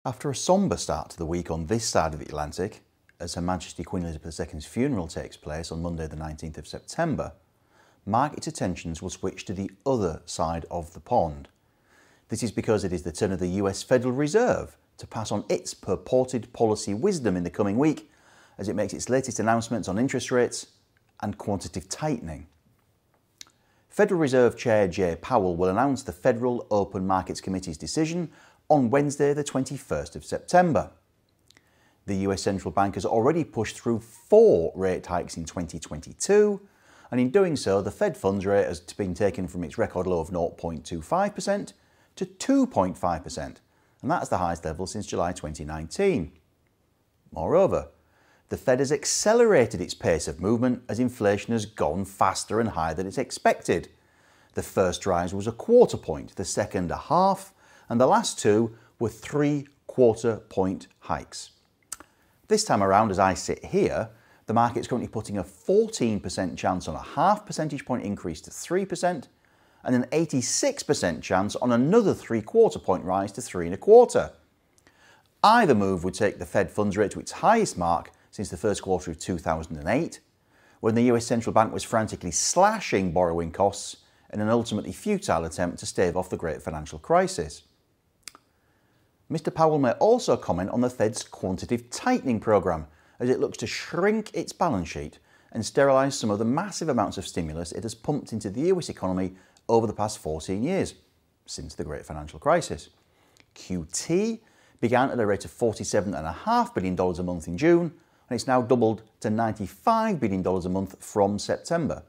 After a sombre start to the week on this side of the Atlantic, as Her Majesty Queen Elizabeth II's funeral takes place on Monday the 19th of September, market attentions will switch to the other side of the pond. This is because it is the turn of the US Federal Reserve to pass on its purported policy wisdom in the coming week as it makes its latest announcements on interest rates and quantitative tightening. Federal Reserve Chair Jay Powell will announce the Federal Open Markets Committee's decision on Wednesday the 21st of September. The US Central Bank has already pushed through 4 rate hikes in 2022, and in doing so the Fed funds rate has been taken from its record low of 0.25% to 2.5%, and that's the highest level since July 2019. Moreover, the Fed has accelerated its pace of movement as inflation has gone faster and higher than it's expected. The first rise was a quarter point, the second a half, and the last 2 were 3/4 point hikes. This time around, as I sit here, the market's currently putting a 14% chance on a half percentage point increase to 3% and an 86% chance on another 3/4 point rise to 3.25. Either move would take the Fed funds rate to its highest mark since the first quarter of 2008, when the US Central Bank was frantically slashing borrowing costs in an ultimately futile attempt to stave off the great financial crisis. Mr. Powell may also comment on the Fed's quantitative tightening programme as it looks to shrink its balance sheet and sterilise some of the massive amounts of stimulus it has pumped into the US economy over the past 14 years, since the great financial crisis. QT began at a rate of $47.5 billion a month in June, and it's now doubled to $95 billion a month from September.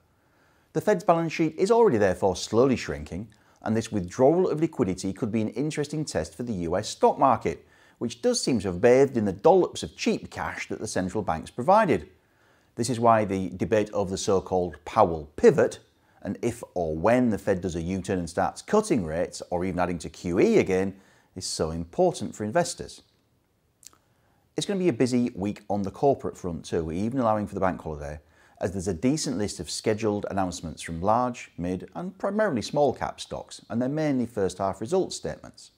The Fed's balance sheet is already therefore slowly shrinking, and this withdrawal of liquidity could be an interesting test for the US stock market, which does seem to have bathed in the dollops of cheap cash that the central banks provided. This is why the debate over the so-called Powell pivot, and if or when the Fed does a U-turn and starts cutting rates, or even adding to QE again, is so important for investors. It's going to be a busy week on the corporate front too, even allowing for the bank holiday, as there's a decent list of scheduled announcements from large, mid and primarily small cap stocks, and they're mainly first half results statements.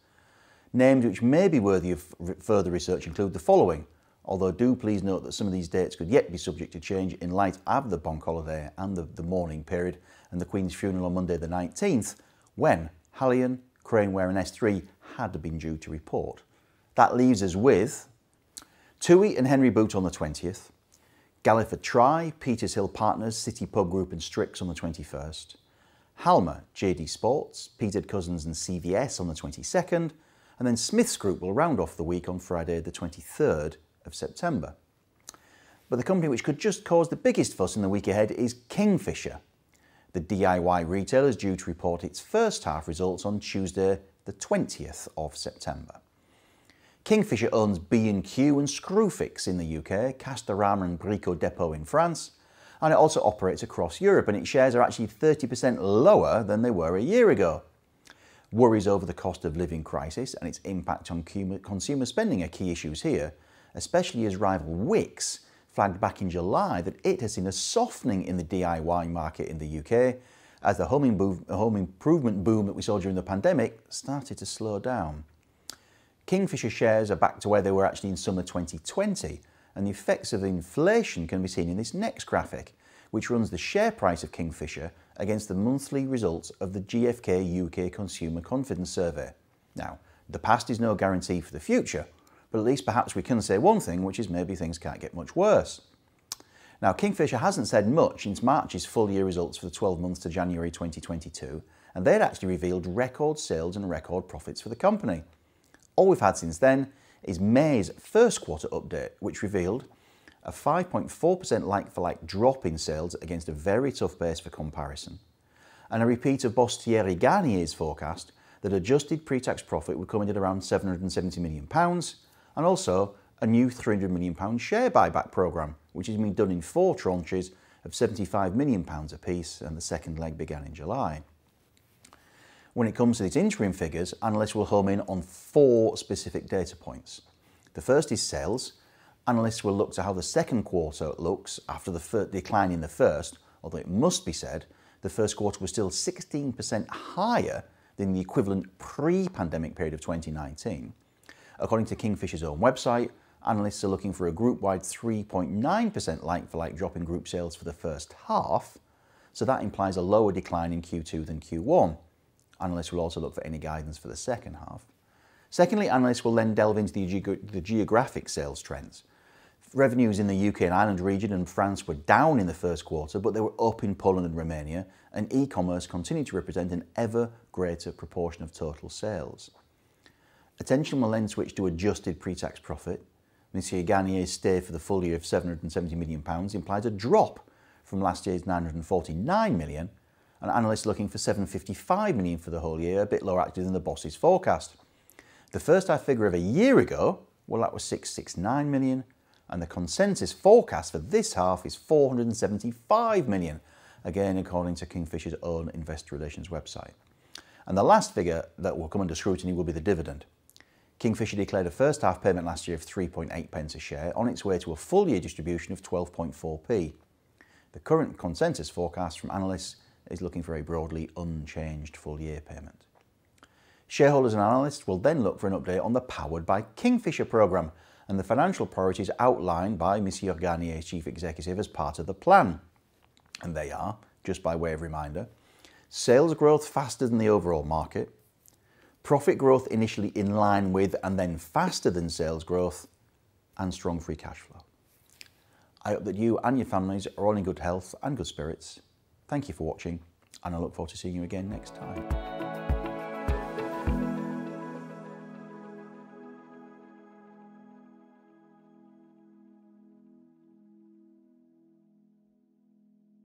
Names which may be worthy of further research include the following, although do please note that some of these dates could yet be subject to change in light of the bank holiday and the mourning period and the Queen's funeral on Monday the 19th, when Haleon, Craneware and S3 had been due to report. That leaves us with TUI and Henry Boot on the 20th, Galliford Try, Peters Hill Partners, City Pub Group and Strix on the 21st, Halma, JD Sports, Peter Cousins and CVS on the 22nd, and then Smiths Group will round off the week on Friday the 23rd of September. But the company which could just cause the biggest fuss in the week ahead is Kingfisher. The DIY retailer is due to report its first half results on Tuesday the 20th of September. Kingfisher owns B&Q and Screwfix in the UK, Castorama and Brico Dépôt in France, and it also operates across Europe, and its shares are actually 30% lower than they were a year ago. Worries over the cost of living crisis and its impact on consumer spending are key issues here, especially as rival Wickes flagged back in July that it has seen a softening in the DIY market in the UK as the home improvement boom that we saw during the pandemic started to slow down. Kingfisher shares are back to where they were actually in summer 2020, and the effects of inflation can be seen in this next graphic, which runs the share price of Kingfisher against the monthly results of the GfK UK Consumer Confidence Survey. Now, the past is no guarantee for the future, but at least perhaps we can say one thing, which is maybe things can't get much worse. Now, Kingfisher hasn't said much since March's full year results for the 12 months to January 2022, and they'd actually revealed record sales and record profits for the company. All we've had since then is May's first quarter update, which revealed a 5.4% like-for-like drop in sales against a very tough base for comparison, and a repeat of boss Thierry Garnier's forecast that adjusted pre-tax profit would come in at around £770 million, and also a new £300 million share buyback programme, which has been done in 4 tranches of £75 million apiece, and the second leg began in July. When it comes to its interim figures, analysts will home in on 4 specific data points. The first is sales. Analysts will look to how the second quarter looks after the decline in the first, although it must be said the first quarter was still 16% higher than the equivalent pre-pandemic period of 2019. According to Kingfisher's own website, analysts are looking for a group-wide 3.9% like-for-like drop in group sales for the first half, so that implies a lower decline in Q2 than Q1. Analysts will also look for any guidance for the second half. Secondly, analysts will then delve into the geographic sales trends. Revenues in the UK and Ireland region and France were down in the first quarter, but they were up in Poland and Romania, and e-commerce continued to represent an ever greater proportion of total sales. Attention will then switch to adjusted pre-tax profit. Monsieur Garnier's stay for the full year of £770 million implies a drop from last year's £949 million, and analysts looking for £755 million for the whole year, a bit lower actually than the boss's forecast. The first half figure of a year ago, well, that was £669 million, and the consensus forecast for this half is £475 million, again according to Kingfisher's own investor relations website. And the last figure that will come under scrutiny will be the dividend. Kingfisher declared a first half payment last year of 3.8 pence a share, on its way to a full year distribution of 12.4p. The current consensus forecast from analysts is looking for a broadly unchanged full year payment. Shareholders and analysts will then look for an update on the Powered by Kingfisher programme and the financial priorities outlined by Monsieur Garnier's chief executive as part of the plan. And they are, just by way of reminder, sales growth faster than the overall market, profit growth initially in line with and then faster than sales growth, and strong free cash flow. I hope that you and your families are all in good health and good spirits. Thank you for watching, and I look forward to seeing you again next time.